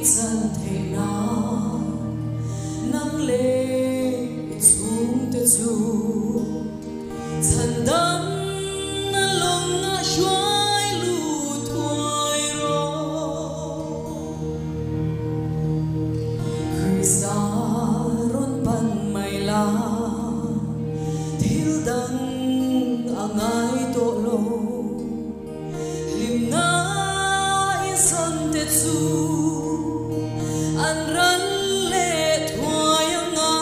chân thể nào nắng lệ chung te chu chân đắm lòng ngã xoay lu thôi rồi khi xa ron pan mai la thiếu đắng ang ai tổ lô lim na in son te chu an ran le thua yang nga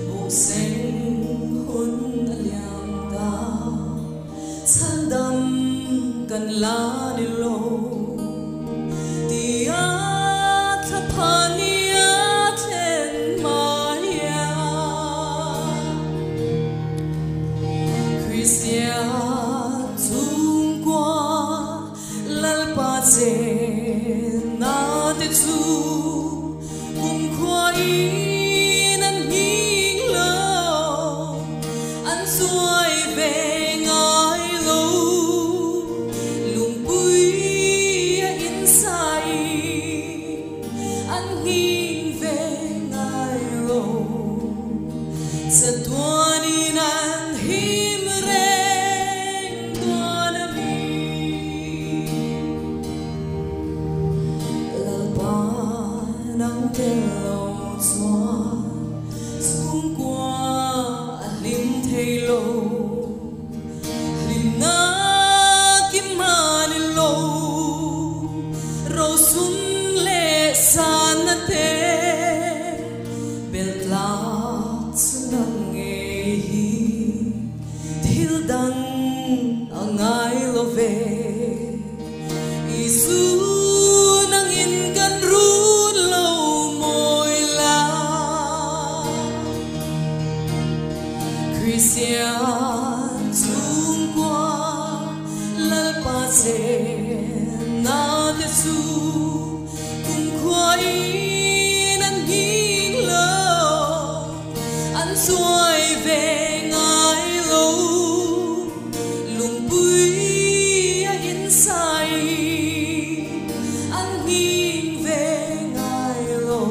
bu seng hun aliam ta san dam kan la ni lo ti a tha pani a ten maya Christian chung qua lal pa che na te chu cùng khoai nan nging lo an xuôi về ngài lo lung bui in sai an nging về ngài lo sa tua ni nan him reng tua na mi nắng theo lòng xóa xuống qua lim thay lô lim na kim man lô râu sun lệ san na te bel lạc sunang nghe hi thil đăng ang ai lo về Isu nang in kan run lo môi la Christian chung qua lal pa che na te su cùng khoai nan nging lo an xuôi về ngài lo lung bui in sai an nging về ngài lo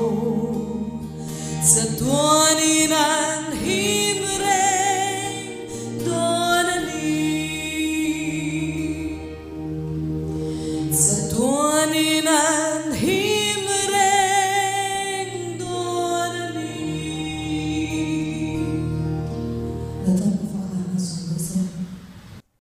sa tua ni nan him reng tua na ni sa tua ni nan